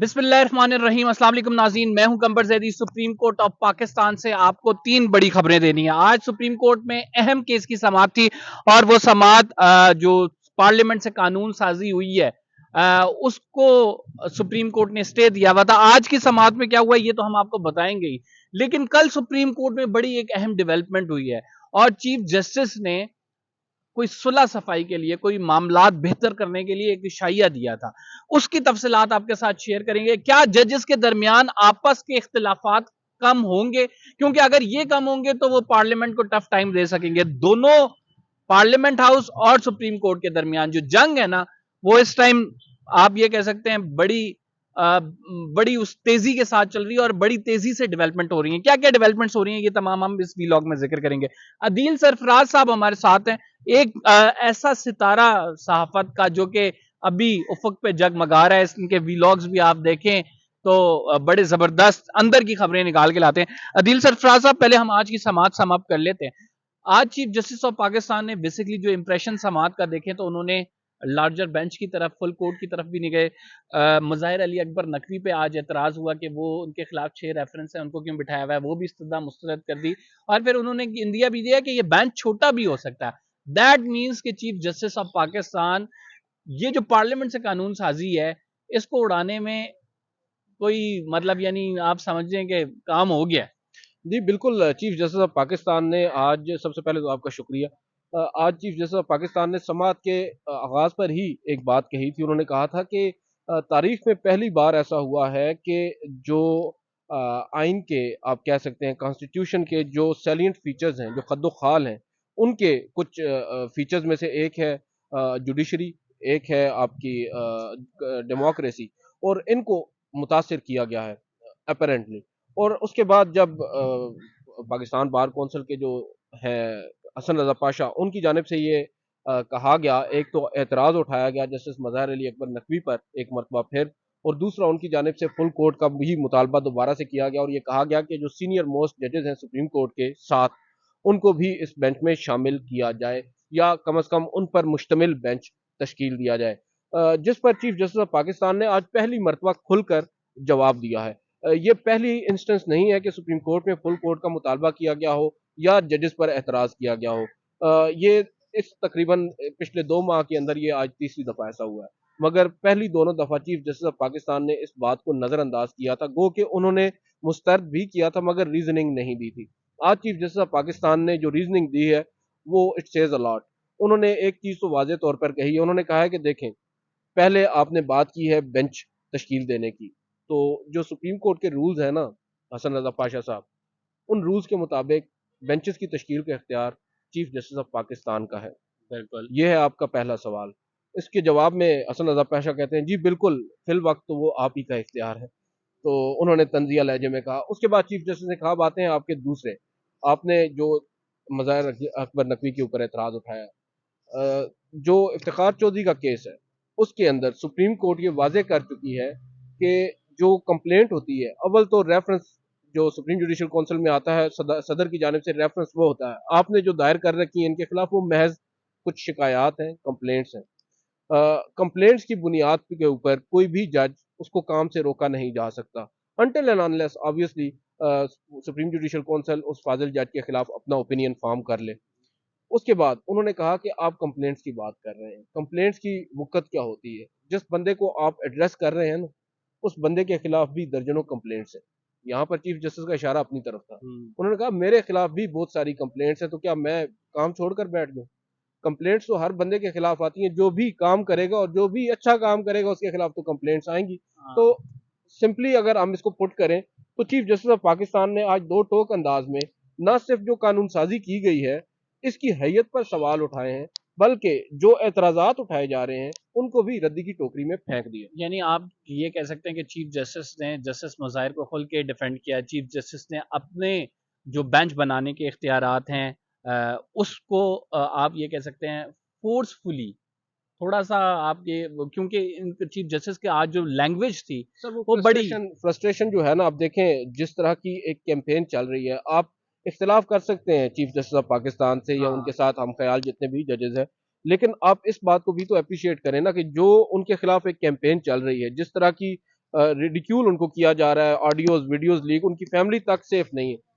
बिस्मिल्लाहिर्रहमानिर्रहीम। अस्सलाम वालेकुम नाज़रीन, मैं हूं कंबर Zaidi. Supreme court of Pakistan से आपको 3 बड़ी खबरें देनी है। आज सुप्रीम कोर्ट में अहम केस की समाअत थी और वो समाअत जो पार्लियामेंट से कानून साजी हुई है उसको सुप्रीम कोर्ट ने स्टे दिया हुआ था। आज की समाअत में क्या हुआ ये तो हम आपको बताएंगे ही, लेकिन कल सुप्रीम कोर्ट में बड़ी एक अहम डेवलपमेंट हुई है और चीफ जस्टिस ने कोई सुलह सफाई के लिए, कोई मामलात बेहतर करने के लिए एक इशाइया दिया था। उसकी तफसीलात आपके साथ शेयर करेंगे। क्या जजेस के दरमियान आपस के इख्तिलाफात कम होंगे? क्योंकि अगर ये कम होंगे तो वो पार्लियामेंट को टफ टाइम दे सकेंगे। दोनों पार्लियामेंट हाउस और सुप्रीम कोर्ट के दरमियान जो जंग है ना, वो इस टाइम आप ये कह सकते हैं बड़ी उस तेजी के साथ चल रही है और बड़ी तेजी से डेवलपमेंट हो रही है। क्या क्या डेवलपमेंट्स हो रही हैं ये तमाम हम इस व्लॉग में जिक्र करेंगे। अदील सरफराज साहब हमारे साथ हैं, एक ऐसा सितारा सहाफत का जो कि अभी उफक पे जगमगा रहा है। इनके व्लॉग्स भी आप देखें तो बड़े जबरदस्त अंदर की खबरें निकाल के लाते हैं। अदील सरफराज साहब, पहले हम आज की समाअत समाप्त कर लेते हैं। आज चीफ जस्टिस ऑफ पाकिस्तान ने बेसिकली जो इंप्रेशन समाअत का देखें तो उन्होंने लार्जर बेंच की तरफ, फुल कोर्ट की तरफ भी नहीं गए। मुज़ाहिर अली अकबर नकवी पे आज एतराज हुआ कि वो उनके खिलाफ 6 रेफरेंस है, उनको क्यों बिठाया हुआ है, वो भी इस्तदा मुस्तरद कर दी और फिर उन्होंने इंदिया भी दिया कि ये बेंच छोटा भी हो सकता है। दैट मीन्स कि चीफ जस्टिस ऑफ पाकिस्तान ये जो पार्लियामेंट से कानून साजी है इसको उड़ाने में कोई मतलब यानी आप समझें कि काम हो गया है। जी बिल्कुल। चीफ जस्टिस ऑफ पाकिस्तान ने आज, सबसे पहले तो आपका शुक्रिया। आज चीफ जस्टिस ऑफ पाकिस्तान ने समाअत के आगाज़ पर ही एक बात कही थी। उन्होंने कहा था कि तारीख में पहली बार ऐसा हुआ है कि जो आइन के, आप कह सकते हैं कॉन्स्टिट्यूशन के जो सैलिएंट फीचर्स हैं, जो खद्दो खाल हैं, उनके कुछ फीचर्स में से एक है जुडिशरी, एक है आपकी डेमोक्रेसी, और इनको मुतासिर किया गया है अपेरेंटली। और उसके बाद जब पाकिस्तान बार कौंसिल के जो है हसन रजा पाशा, उनकी जानिब से ये कहा गया, एक तो एतराज़ उठाया गया जस्टिस मज़हर अली अकबर नकवी पर एक मरतबा फिर, और दूसरा उनकी जानिब से फुल कोर्ट का भी मुतालबा दोबारा से किया गया और ये कहा गया कि जो सीनियर मोस्ट जजेस हैं सुप्रीम कोर्ट के साथ, उनको भी इस बेंच में शामिल किया जाए या कम अज़ कम उन पर मुश्तमिल बेंच तश्कील दिया जाए, जिस पर चीफ जस्टिस ऑफ पाकिस्तान ने आज पहली मरतबा खुलकर जवाब दिया है। ये पहली इंस्टेंस नहीं है कि सुप्रीम कोर्ट में फुल कोर्ट का मुतालबा किया गया हो या जजेस पर एतराज़ किया गया हो। ये इस तकरीबन पिछले 2 माह के अंदर ये आज तीसरी दफ़ा ऐसा हुआ है, मगर पहली दोनों दफ़ा चीफ जस्टिस ऑफ पाकिस्तान ने इस बात को नज़रअंदाज किया था, गो कि उन्होंने मुस्तरद भी किया था मगर रीजनिंग नहीं दी थी। आज चीफ जस्टिस ऑफ पाकिस्तान ने जो रीजनिंग दी है वो इट सेज अ लॉट। उन्होंने एक चीज़ तो वाज़ेह तौर पर कही है, उन्होंने कहा है कि देखें, पहले आपने बात की है बेंच तश्कील देने की, तो जो सुप्रीम कोर्ट के रूल्स हैं ना हसन रजा पाशा साहब, उन रूल्स के मुताबिक बेंचेस की तश्कील का इख्तियार चीफ जस्टिस ऑफ पाकिस्तान का है। बिल्कुल। ये है आपका पहला सवाल। इसके जवाब में हसन रजा पाशा कहते हैं जी बिल्कुल, फिल वक्त तो वो आप ही का इख्तियार है। तो उन्होंने तंजिया लहजे में कहा। उसके बाद चीफ जस्टिस ने कहा, बातें हैं आपके दूसरे, आपने जो मज़ाहिर अकबर नकवी के ऊपर एतराज़ उठाया, जो इफ्तिखार चौधरी का केस है उसके अंदर सुप्रीम कोर्ट ये वाजे कर चुकी है कि जो कंप्लेंट होती है, अव्वल तो रेफरेंस जो सुप्रीम जुडिशल काउंसिल में आता है, सदर की जानिब से रेफरेंस वो होता है। आपने जो दायर कर रखी है इनके खिलाफ, वो महज कुछ शिकायत हैं, कंप्लेंट्स हैं। कंप्लेंट्स की बुनियाद के ऊपर कोई भी जज उसको काम से रोका नहीं जा सकता until and unless obviously supreme judicial council उस फाजिल जज के खिलाफ अपना ओपिनियन फॉर्म कर ले। उसके बाद उन्होंने कहा कि आप कंप्लेंट्स की बात कर रहे हैं, कंप्लेंट्स की वक़्त क्या होती है? जिस बंदे को आप एड्रेस कर रहे हैं ना, उस बंदे के खिलाफ भी दर्जनों कंप्लेंट्स हैं। यहाँ पर चीफ जस्टिस का इशारा अपनी तरफ था। उन्होंने कहा मेरे खिलाफ भी बहुत सारी कंप्लेंट्स हैं, तो क्या मैं काम छोड़कर बैठ जाऊँ? कंप्लेंट्स तो हर बंदे के खिलाफ आती हैं, जो भी काम करेगा और जो भी अच्छा काम करेगा उसके खिलाफ तो कंप्लेंट्स आएंगी। तो सिंपली अगर हम इसको पुट करें तो चीफ जस्टिस ऑफ पाकिस्तान ने आज दो टोक अंदाज में न सिर्फ जो कानून साजी की गई है इसकी हैयत पर सवाल उठाए हैं, बल्कि जो एतराज़ात उठाए जा रहे हैं उनको भी रद्दी की टोकरी में फेंक दिया। यानी आप ये कह सकते हैं कि चीफ जस्टिस ने जस्टिस मुज़ाहिर को खुल के डिफेंड किया। चीफ जस्टिस ने अपने जो बेंच बनाने के इख्तियारात हैं उसको आप ये कह सकते हैं फोर्सफुली थोड़ा सा आप ये, क्योंकि चीफ जस्टिस के आज जो लैंग्वेज थी सर वो वो बड़ी फ्रस्ट्रेशन जो है ना, आप देखें जिस तरह की एक कैंपेन चल रही है, आप इख्तिलाफ कर सकते हैं चीफ जस्टिस ऑफ पाकिस्तान से या उनके साथ हम ख्याल जितने भी जजेस हैं, लेकिन आप इस बात को भी तो अप्रिशिएट करें ना कि जो उनके खिलाफ एक कैंपेन चल रही है, जिस तरह की ریڈیکیول ان کو کیا جا رہا ہے، آڈیوز ویڈیوز لیک، ان کی فیملی تک سیف نہیں ہے.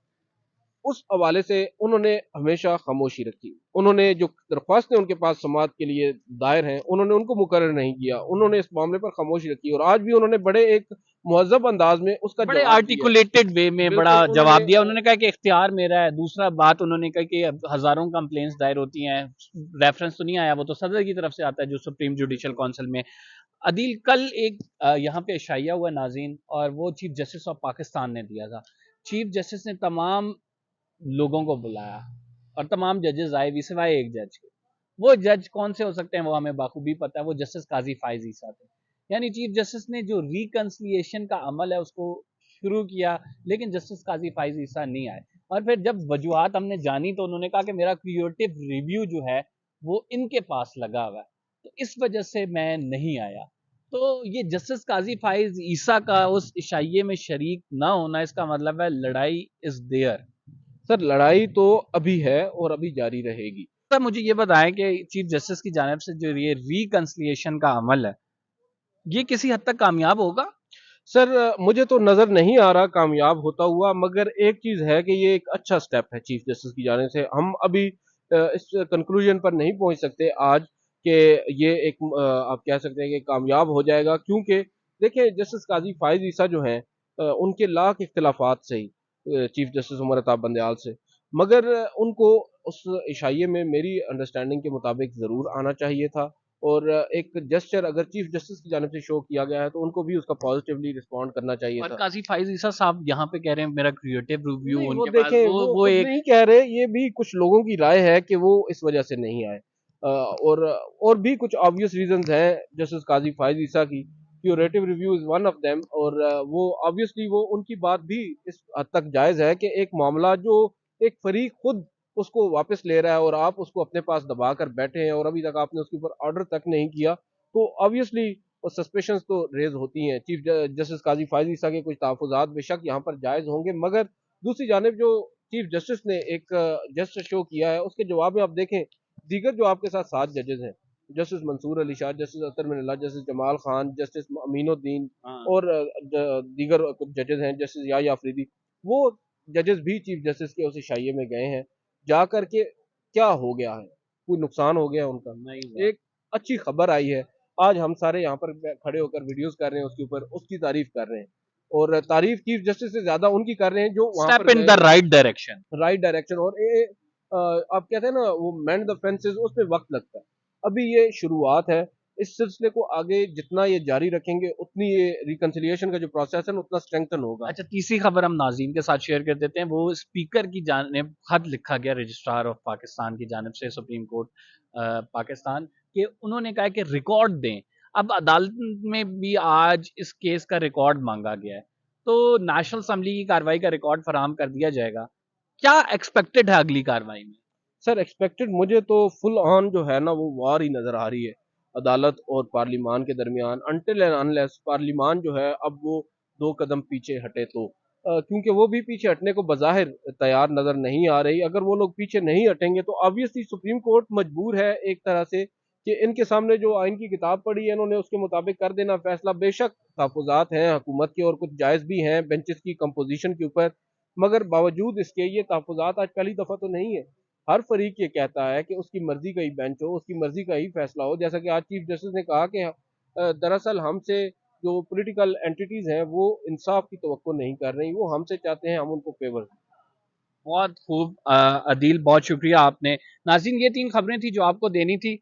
اس حوالے سے انہوں نے ہمیشہ خاموشی رکھی. انہوں نے جو درخواستیں ان کے پاس سماعت کے لیے دائر ہیں انہوں نے ان کو مقرر نہیں کیا. انہوں نے اس معاملے پر خاموشی رکھی اور آج بھی انہوں نے بڑے ایک مہذب انداز میں اس کا بڑے جواب دیا. آرٹیکولیٹڈ وے میں بالکل بڑا انہوں جواب نے دیا. انہوں نے کہا کہ اختیار میرا ہے. دوسرا بات انہوں نے کہا کہ ہزاروں کمپلینٹس دائر ہوتی ہیں، ریفرنس تو نہیں آیا، وہ تو صدر کی طرف سے آتا ہے جو سپریم جوڈیشل کونسل میں. عدیل کل ایک یہاں پہ اشائیہ ہوا ناظرین، اور وہ چیف جسٹس آف پاکستان نے دیا تھا. چیف جسٹس نے تمام لوگوں کو بلایا اور تمام ججز آئے بھی سوائے ایک جج کے. وہ جج کون سے ہو سکتے ہیں وہ ہمیں بخوبی پتہ ہے، وہ جسٹس قاضی فائز عیسیٰ تھے. یعنی چیف جسٹس نے جو ریکنسلیشن کا عمل ہے اس کو شروع کیا، لیکن جسٹس قاضی فائز عیسیٰ نہیں آئے. اور پھر جب وجوہات ہم نے جانی تو انہوں نے کہا کہ میرا کریٹو ریویو جو ہے وہ ان کے پاس لگا ہوا ہے، تو اس وجہ سے میں نہیں آیا. تو یہ جسٹس قاضی فائز عیسیٰ کا اس عشائیے میں شریک نہ ہونا، اس کا مطلب ہے لڑائی از دیئر. سر لڑائی تو ابھی ہے اور ابھی جاری رہے گی. سر مجھے یہ بتائیں کہ چیف جسٹس کی جانب سے جو یہ ریکنسلیشن کا عمل ہے یہ کسی حد تک کامیاب ہوگا؟ سر مجھے تو نظر نہیں آ رہا کامیاب ہوتا ہوا، مگر ایک چیز ہے کہ یہ ایک اچھا سٹیپ ہے چیف جسٹس کی جانب سے. ہم ابھی اس کنکلوژن پر نہیں پہنچ سکتے آج کہ یہ ایک آپ کہہ سکتے ہیں کہ کامیاب ہو جائے گا، کیونکہ دیکھیں جسٹس قاضی فائز عیسیٰ جو ہیں ان کے لاکھ اختلافات سے ہی چیف جسٹس عمر عطا بندیال سے، مگر ان کو اس عشائیے میں میری انڈرسٹینڈنگ کے مطابق ضرور آنا چاہیے تھا. اور ایک جسچر اگر چیف جسٹس کی جانب سے شو کیا گیا ہے تو ان کو بھی اس کا پازیٹیولی رسپونڈ کرنا چاہیے اور تھا. قاضی فائز عیسیٰ صاحب یہاں پہ کہہ رہے ہیں میرا کریٹو ریویو نہیں ان وہ کے پاس دیکھیں وہ وہ خود ایک نہیں کہہ رہے، یہ بھی کچھ لوگوں کی رائے ہے کہ وہ اس وجہ سے نہیں آئے. اور بھی کچھ آبویس ریزنز ہیں جسٹس قاضی فائز عیسیٰ کی. Curative review is one of them, اور وہ آبویسلی وہ ان کی بات بھی اس حد تک جائز ہے کہ ایک معاملہ جو ایک فریق خود اس کو واپس لے رہا ہے اور آپ اس کو اپنے پاس دبا کر بیٹھے ہیں اور ابھی تک آپ نے اس کے اوپر آرڈر تک نہیں کیا، تو آبویسلی سسپیشنز تو ریز ہوتی ہیں. چیف جسٹس قاضی فائز عیسیٰ کے کچھ تحفظات بے شک یہاں پر جائز ہوں گے، مگر دوسری جانب جو چیف جسٹس نے ایک جسٹس شو کیا ہے اس کے جواب میں آپ دیکھیں دیگر جو آپ کے ساتھ 7 ججز ہیں، جسٹس منصور علی شاہ، جسٹس اطہر من اللہ، جسٹس جمال خان، جسٹس امین الدین اور دیگر کچھ ججز ہیں، جسٹس یحییٰ آفریدی، وہ ججز بھی چیف جسٹس کے اس عشائیے میں گئے ہیں. جا کر کے کیا ہو گیا ہے؟ کوئی نقصان ہو گیا ان کا؟ ایک اچھی خبر آئی ہے. آج ہم سارے یہاں پر کھڑے ہو کر ویڈیوز کر رہے ہیں اس کے اوپر، اس کی تعریف کر رہے ہیں، اور تعریف چیف جسٹس سے زیادہ ان کی کر رہے ہیں جو وہاں پر step in the right direction. Right direction. اور آپ کہتے ہیں نا وہ مینڈ دا فینسز، اس میں وقت لگتا ہے. ابھی یہ شروعات ہے، اس سلسلے کو آگے جتنا یہ جاری رکھیں گے اتنی یہ ریکنسیلیشن کا جو پروسیس ہے اتنا اسٹرینگتھن ہوگا. اچھا تیسری خبر ہم ناظرین کے ساتھ شیئر کر دیتے ہیں. وہ اسپیکر کی جانب خط لکھا گیا رجسٹرار آف پاکستان کی جانب سے سپریم کورٹ پاکستان کہ انہوں نے کہا کہ ریکارڈ دیں. اب عدالت میں بھی آج اس کیس کا ریکارڈ مانگا گیا ہے، تو نیشنل اسمبلی کی کاروائی کا ریکارڈ فراہم کر دیا جائے گا. کیا ایکسپیکٹڈ ہے اگلی کاروائی میں؟ سر ایکسپیکٹڈ مجھے تو فل آن جو ہے نا وہ وار ہی نظر آ رہی ہے عدالت اور پارلیمان کے درمیان، انٹل اینڈ انلیس پارلیمان جو ہے اب وہ 2 قدم پیچھے ہٹے تو، کیونکہ وہ بھی پیچھے ہٹنے کو بظاہر تیار نظر نہیں آ رہی. اگر وہ لوگ پیچھے نہیں ہٹیں گے تو آبویسلی سپریم کورٹ مجبور ہے ایک طرح سے کہ ان کے سامنے جو آئین کی کتاب پڑھی ہے انہوں نے اس کے مطابق کر دینا فیصلہ. بے شک تحفظات ہیں حکومت کے اور کچھ جائز بھی ہیں بینچز کی کمپوزیشن کے اوپر، مگر باوجود اس کے یہ تحفظات آج پہلی دفعہ تو نہیں ہے. ہر فریق یہ کہتا ہے کہ اس کی مرضی کا ہی بینچ ہو، اس کی مرضی کا ہی فیصلہ ہو. جیسا کہ آج چیف جسٹس نے کہا کہ دراصل ہم سے جو پولیٹیکل اینٹیٹیز ہیں وہ انصاف کی توقع نہیں کر رہی، وہ ہم سے چاہتے ہیں ہم ان کو فیور. بہت خوب عدیل، بہت شکریہ آپ نے. ناظرین یہ 3 خبریں تھیں جو آپ کو دینی تھی.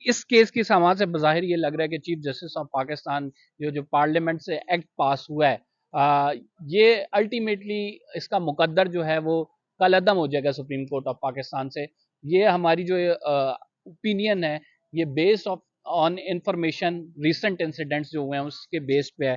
اس کیس کی سماعت سے بظاہر یہ لگ رہا ہے کہ چیف جسٹس آف پاکستان جو پارلیمنٹ سے ایکٹ پاس ہوا ہے یہ الٹیمیٹلی اس کا مقدر جو ہے وہ کل عدم ہو جائے گا سپریم کورٹ آف پاکستان سے. یہ ہماری جو اوپینین ہے یہ based on information recent incidents جو ہوئے ہیں اس کے بیس پہ ہے.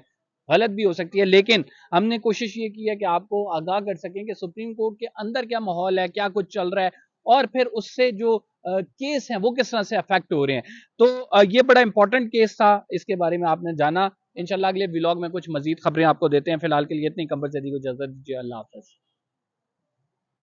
غلط بھی ہو سکتی ہے، لیکن ہم نے کوشش یہ کی ہے کہ آپ کو آگاہ کر سکیں کہ سپریم کورٹ کے اندر کیا ماحول ہے، کیا کچھ چل رہا ہے، اور پھر اس سے جو کیس ہیں وہ کس طرح سے افیکٹ ہو رہے ہیں. تو یہ بڑا امپورٹنٹ کیس تھا، اس کے بارے میں آپ نے جانا. انشاءاللہ اگلے ولاگ میں کچھ مزید خبریں آپ کو دیتے ہیں. فی الحال کے لیے اتنی. قمر زیدی کو اجازت دیجیے. اللہ حافظ.